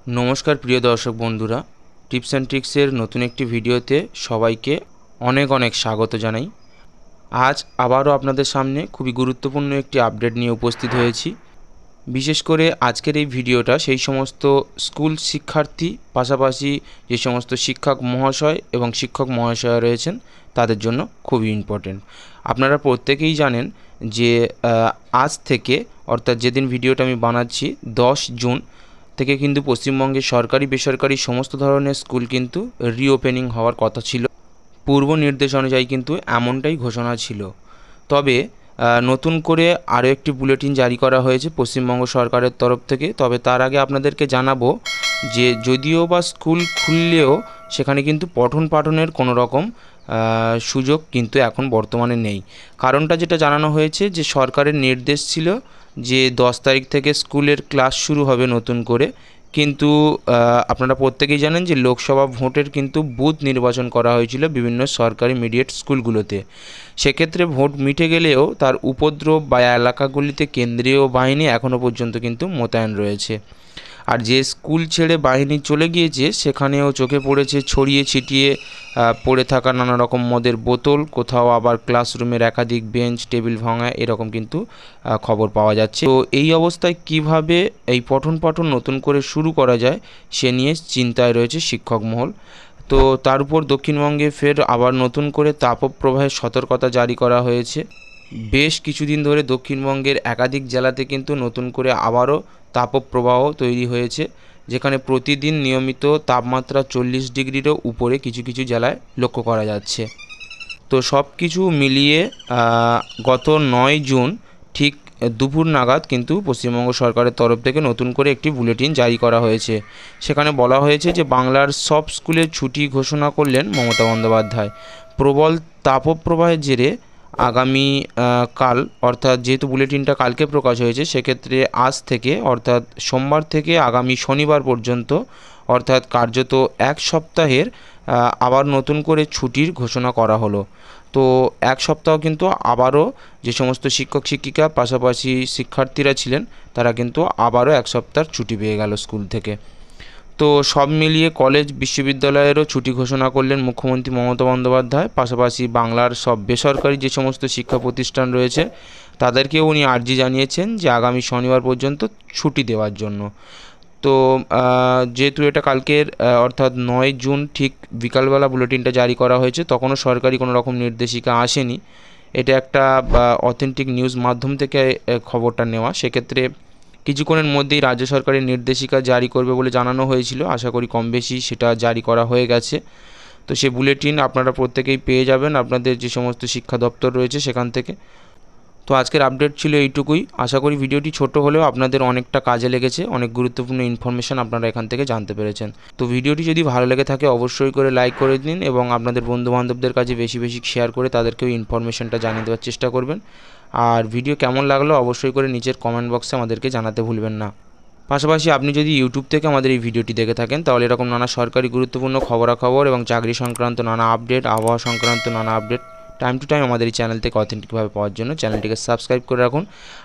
नमस्कार प्रिय दर्शक बंधुरा टिप्स एंड ट्रिक्सের नतून একটি ভিডিওতে সবাইকে অনেক অনেক স্বাগত জানাই। আজ আবারও আপনাদের সামনে খুবই গুরুত্বপূর্ণ একটি আপডেট নিয়ে উপস্থিত হয়েছি। বিশেষ করে আজকের এই ভিডিওটা সেই সমস্ত স্কুল শিক্ষার্থী পাশাপাশি যে সমস্ত শিক্ষক মহাশয় এবং শিক্ষক মহাশয়া রয়েছেন তাদের জন্য খুবই ইম্পর্টেন্ট। আপনারা প্রত্যেকেই জানেন যে আজ থেকে অর্থাৎ যেদিন ভিডিওটা আমি বানাচ্ছি 10 জুন থেকে কিন্তু পশ্চিমবঙ্গের সরকারি বেসরকারি সমস্ত ধরনের স্কুল কিন্তু রিওপেনিং হওয়ার কথা ছিল। পূর্ব নির্দেশ অনুযায়ী কিন্তু এমনটাই ঘোষণা ছিল। তবে নতুন করে আরও একটি বুলেটিন জারি করা হয়েছে পশ্চিমবঙ্গ সরকারের তরফ থেকে। তবে তার আগে আপনাদেরকে জানাবো যে যদিও বা স্কুল খুললেও সেখানে কিন্তু পঠন পাঠনের কোনো রকম সুযোগ কিন্তু এখন বর্তমানে নেই। কারণটা যেটা জানানো হয়েছে যে সরকারের নির্দেশ ছিল যে 10 তারিখ থেকে স্কুলের ক্লাস শুরু হবে নতুন করে, কিন্তু আপনারা প্রত্যেকেই জানেন যে লোকসভা ভোটের কিন্তু বুথ নির্বাচন করা হয়েছিল বিভিন্ন সরকারি মিডিয়েট স্কুলগুলোতে। সেক্ষেত্রে ভোট মিটে গেলেও তার উপদ্রব বা এলাকাগুলিতে কেন্দ্রীয় বাহিনী এখনও পর্যন্ত কিন্তু মোতায়েন রয়েছে। আর যে স্কুল ছেড়ে বাহিনী চলে গিয়েছে সেখানেও চোখে পড়েছে ছড়িয়ে ছিটিয়ে পড়ে থাকা নানা রকম মদের বোতল, কোথাও আবার ক্লাসরুমের একাধিক বেঞ্চ টেবিল ভাঙা, এরকম কিন্তু খবর পাওয়া যাচ্ছে। তো এই অবস্থায় কিভাবে এই পঠন পাঠন নতুন করে শুরু করা যায় সে নিয়ে চিন্তায় রয়েছে শিক্ষক মহল। তো তার উপর দক্ষিণবঙ্গে ফের আবার নতুন করে তাপপ্রবাহের সতর্কতা জারি করা হয়েছে। বেশ কিছুদিন ধরে দক্ষিণবঙ্গের একাধিক জেলাতে কিন্তু নতুন করে আবারও তাপপ্রবাহ তৈরি হয়েছে, যেখানে প্রতিদিন নিয়মিত তাপমাত্রা 40 ডিগ্রিরও উপরে কিছু কিছু জেলায় লক্ষ্য করা যাচ্ছে। তো সব কিছু মিলিয়ে গত 9 জুন ঠিক দুপুর নাগাদ কিন্তু পশ্চিমবঙ্গ সরকারের তরফ থেকে নতুন করে একটি বুলেটিন জারি করা হয়েছে। সেখানে বলা হয়েছে যে বাংলার সব স্কুলে ছুটি ঘোষণা করলেন মমতা বন্দ্যোপাধ্যায়। প্রবল তাপপ্রবাহের জেরে আগামী কাল অর্থাৎ যেহেতু বুলেটিনটা কালকে প্রকাশ হয়েছে, সেক্ষেত্রে আজ থেকে অর্থাৎ সোমবার থেকে আগামী শনিবার পর্যন্ত অর্থাৎ কার্যত এক সপ্তাহের আবার নতুন করে ছুটির ঘোষণা করা হলো। তো এক সপ্তাহ কিন্তু আবারও যে সমস্ত শিক্ষক শিক্ষিকা পাশাপাশি শিক্ষার্থীরা ছিলেন তারা কিন্তু আবারও এক সপ্তাহ ছুটি পেয়ে গেল স্কুল থেকে। তো সব মিলিয়ে কলেজ বিশ্ববিদ্যালয়েরও ছুটি ঘোষণা করলেন মুখ্যমন্ত্রী মমতা বন্দ্যোপাধ্যায়। পাশাপাশি বাংলার সব বেসরকারি যে সমস্ত শিক্ষা প্রতিষ্ঠান রয়েছে তাদেরকেও উনি আর্জি জানিয়েছেন যে আগামী শনিবার পর্যন্ত ছুটি দেওয়ার জন্য। তো যেহেতু এটা কালকের অর্থাৎ 9 জুন ঠিক বিকালবেলা বুলেটিনটা জারি করা হয়েছে, তখনও সরকারি কোনো রকম নির্দেশিকা আসেনি। এটা একটা অথেন্টিক নিউজ মাধ্যম থেকে খবরটা নেওয়া। সেক্ষেত্রে কিছুক্ষণের মধ্যেই রাজ্য সরকারের নির্দেশিকা জারি করবে বলে জানানো হয়েছিল। আশা করি কম বেশি সেটা জারি করা হয়ে গেছে। তো সে বুলেটিন আপনারা প্রত্যেকেই পেয়ে যাবেন আপনাদের যে সমস্ত শিক্ষা দপ্তর রয়েছে সেখান থেকে। তো আজকের আপডেট ছিল এইটুকুই। আশা করি ভিডিওটি ছোট হলেও আপনাদের অনেকটা কাজে লেগেছে, অনেক গুরুত্বপূর্ণ ইনফরমেশান আপনারা এখান থেকে জানতে পেরেছেন। তো ভিডিওটি যদি ভালো লেগে থাকে অবশ্যই করে লাইক করে দিন এবং আপনাদের বন্ধুবান্ধবদের কাছে বেশি বেশি শেয়ার করে তাদেরকেও ইনফরমেশানটা জানিয়ে দেওয়ার চেষ্টা করবেন। আর ভিডিও কেমন লাগলো অবশ্যই করে নিচের কমেন্ট বক্সে আমাদেরকে জানাতে ভুলবেন না। পাশাপাশি আপনি যদি ইউটিউব থেকে আমাদের এই ভিডিওটি দেখে থাকেন তাহলে এরকম নানা সরকারি গুরুত্বপূর্ণ খবরাখবর এবং চাকরি সংক্রান্ত নানা আপডেট, আবহাওয়া সংক্রান্ত নানা আপডেট টাইম টু টাইম আমাদের এই চ্যানেল থেকে অথেন্টিকভাবে পাওয়ার জন্য চ্যানেলটিকে সাবস্ক্রাইব করে রাখুন।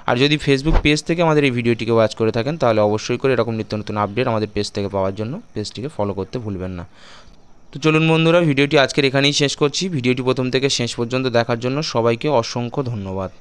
আর যদি ফেসবুক পেজ থেকে আমাদের এই ভিডিওটিকে ওয়াচ করে থাকেন তাহলে অবশ্যই করে এরকম নিত্য নতুন আপডেট আমাদের পেজ থেকে পাওয়ার জন্য পেজটিকে ফলো করতে ভুলবেন না। তো চলুন বন্ধুরা, ভিডিওটি আজকের এখানেই শেষ করছি। ভিডিওটি প্রথম থেকে শেষ পর্যন্ত দেখার জন্য সবাইকে অসংখ্য ধন্যবাদ।